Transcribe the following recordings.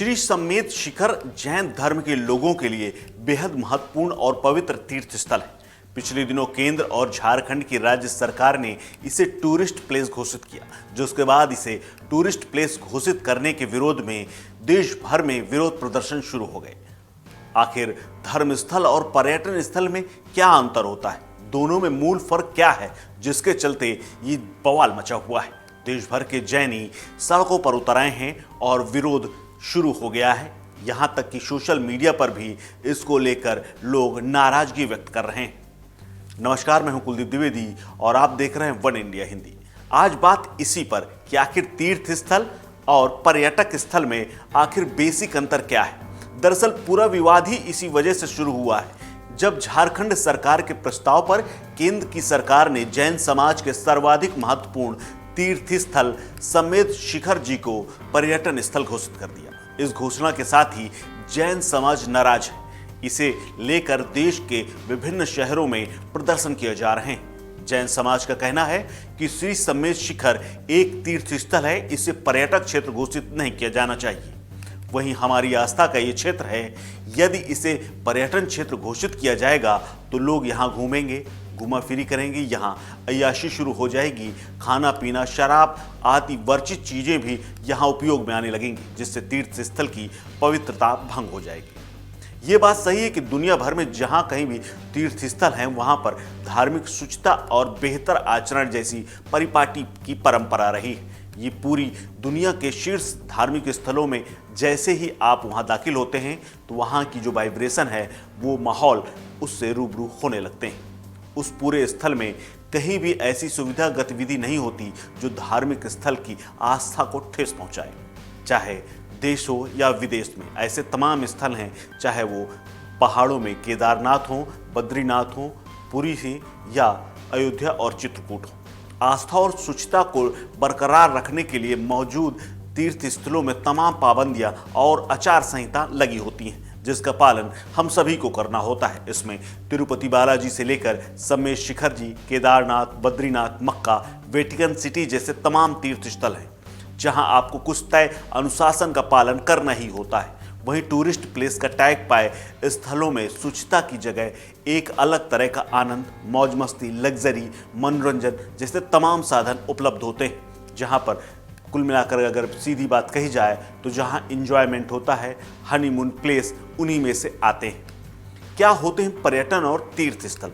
श्री समेत शिखर जैन धर्म के लोगों के लिए बेहद महत्वपूर्ण और पवित्र तीर्थ स्थल है। पिछले दिनों केंद्र और झारखंड की राज्य सरकार ने इसे टूरिस्ट प्लेस घोषित किया, जो उसके बाद इसे टूरिस्ट प्लेस घोषित करने के विरोध में देश भर में विरोध प्रदर्शन शुरू हो गए। आखिर धर्म स्थल और पर्यटन स्थल में क्या अंतर होता है? दोनों में मूल फर्क क्या है जिसके चलते ये बवाल मचा हुआ है? देश भर के जैनी सड़कों पर उतर आए हैं और विरोध शुरू हो गया है। यहां तक कि सोशल मीडिया पर भी इसको लेकर लोग नाराजगी व्यक्त कर रहे हैं। नमस्कार, मैं हूं कुलदीप द्विवेदी और आप देख रहे हैं वन इंडिया हिंदी। आज बात इसी पर कि आखिर तीर्थ स्थल और पर्यटक स्थल में आखिर बेसिक अंतर क्या है। दरअसल पूरा विवाद ही इसी वजह से शुरू हुआ है जब झारखंड सरकार के प्रस्ताव पर केंद्र की सरकार ने जैन समाज के सर्वाधिक महत्वपूर्ण तीर्थ स्थल समेत शिखर जी को पर्यटन स्थल घोषित कर दिया। इस घोषणा के साथ ही जैन समाज नाराज है। इसे लेकर देश के विभिन्न शहरों में प्रदर्शन किए जा रहे हैं। जैन समाज का कहना है कि श्री समेत शिखर एक तीर्थ स्थल है, इसे पर्यटक क्षेत्र घोषित नहीं किया जाना चाहिए। वहीं हमारी आस्था का ये क्षेत्र है, यदि इसे पर्यटन क्षेत्र घोषित किया जाएगा तो लोग यहाँ घूमेंगे, घुमा-फिरी करेंगे, यहाँ अय्याशी शुरू हो जाएगी, खाना पीना, शराब आदि वर्जित चीजें भी यहाँ उपयोग में आने लगेंगी, जिससे तीर्थ स्थल की पवित्रता भंग हो जाएगी। ये बात सही है कि दुनिया भर में जहाँ कहीं भी तीर्थ स्थल हैं वहाँ पर धार्मिक शुचिता और बेहतर आचरण जैसी परिपाटी की परंपरा रही है। ये पूरी दुनिया के शीर्ष धार्मिक स्थलों में जैसे ही आप वहाँ दाखिल होते हैं तो वहाँ की जो वाइब्रेशन है, वो माहौल उससे रूबरू होने लगते हैं। उस पूरे स्थल में कहीं भी ऐसी सुविधा गतिविधि नहीं होती जो धार्मिक स्थल की आस्था को ठेस पहुंचाए। चाहे देश हो या विदेश में ऐसे तमाम स्थल हैं, चाहे वो पहाड़ों में केदारनाथ हो, बद्रीनाथ हो, पुरी ही या अयोध्या और चित्रकूट हो। आस्था और शुचिता को बरकरार रखने के लिए मौजूद तीर्थ स्थलों में तमाम पाबंदियां और आचार संहिता लगी होती हैं, जिसका पालन हम सभी को करना होता है। इसमें तिरुपति बालाजी से लेकर समेत शिखर जी, केदारनाथ, बद्रीनाथ, मक्का, वेटिकन सिटी जैसे तमाम तीर्थ स्थल हैं, जहां आपको कुछ तय अनुशासन का पालन करना ही होता है। वहीं टूरिस्ट प्लेस का टैग पाए स्थलों में शुचिता की जगह एक अलग तरह का आनंद, मौज मस्ती, लग्जरी, मनोरंजन जैसे तमाम साधन उपलब्ध होते हैं। जहां पर कुल मिलाकर अगर सीधी बात कही जाए तो जहां इंजॉयमेंट होता है, हनीमून प्लेस उन्हीं में से आते हैं। क्या होते हैं पर्यटन और तीर्थ स्थल?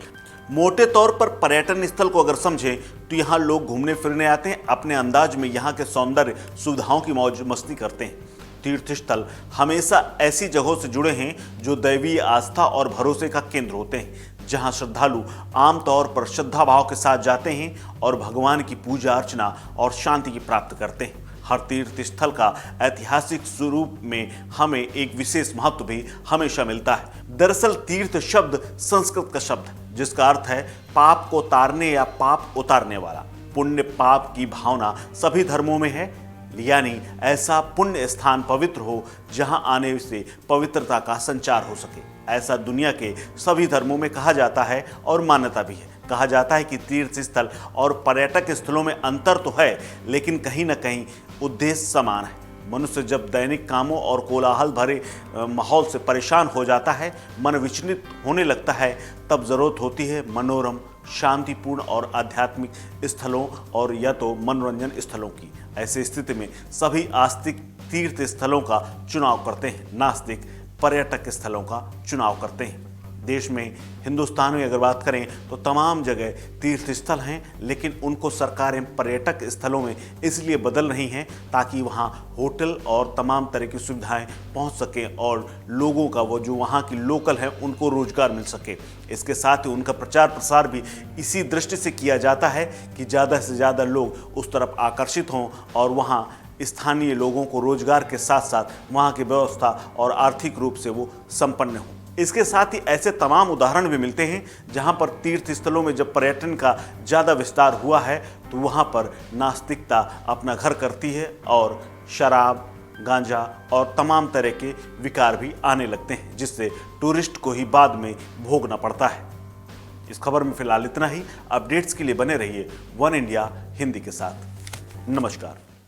मोटे तौर पर पर्यटन स्थल को अगर समझें तो यहाँ लोग घूमने फिरने आते हैं, अपने अंदाज में यहाँ के सौंदर्य सुविधाओं की मौज मस्ती करते हैं। तीर्थ स्थल हमेशा ऐसी जगहों से जुड़े हैं जो दैवीय आस्था और भरोसे का केंद्र होते हैं, जहां श्रद्धालु आमतौर पर श्रद्धा भाव के साथ जाते हैं और भगवान की पूजा अर्चना और शांति की प्राप्त करते हैं। हर तीर्थ स्थल का ऐतिहासिक स्वरूप में हमें एक विशेष महत्व भी हमेशा मिलता है। दरअसल तीर्थ शब्द संस्कृत का शब्द है, जिसका अर्थ है पाप को तारने या पाप उतारने वाला। पुण्य पाप की भावना सभी धर्मों में है, यानी ऐसा पुण्य स्थान पवित्र हो जहां आने से पवित्रता का संचार हो सके। ऐसा दुनिया के सभी धर्मों में कहा जाता है और मान्यता भी है। कहा जाता है कि तीर्थ स्थल और पर्यटक स्थलों में अंतर तो है, लेकिन कहीं ना कहीं उद्देश्य समान है। मनुष्य जब दैनिक कामों और कोलाहल भरे माहौल से परेशान हो जाता है, मन विचलित होने लगता है, तब जरूरत होती है मनोरम, शांतिपूर्ण और आध्यात्मिक स्थलों और या तो मनोरंजन स्थलों की। ऐसी स्थिति में सभी आस्तिक तीर्थ स्थलों का चुनाव करते हैं, नास्तिक पर्यटक स्थलों का चुनाव करते हैं। देश में, हिंदुस्तान में अगर बात करें तो तमाम जगह तीर्थ स्थल हैं, लेकिन उनको सरकारें पर्यटक स्थलों में इसलिए बदल रही हैं ताकि वहाँ होटल और तमाम तरह की सुविधाएं पहुँच सकें और लोगों का वो जो वहाँ की लोकल हैं उनको रोजगार मिल सके। इसके साथ ही उनका प्रचार प्रसार भी इसी दृष्टि से किया जाता है कि ज़्यादा से ज़्यादा लोग उस तरफ आकर्षित हों और वहाँ स्थानीय लोगों को रोजगार के साथ साथ वहाँ की व्यवस्था और आर्थिक रूप से वो संपन्न हों। इसके साथ ही ऐसे तमाम उदाहरण भी मिलते हैं जहां पर तीर्थ स्थलों में जब पर्यटन का ज़्यादा विस्तार हुआ है तो वहां पर नास्तिकता अपना घर करती है और शराब, गांजा और तमाम तरह के विकार भी आने लगते हैं, जिससे टूरिस्ट को ही बाद में भोगना पड़ता है। इस खबर में फिलहाल इतना ही। अपडेट्स के लिए बने रहिए वन इंडिया हिंदी के साथ। नमस्कार।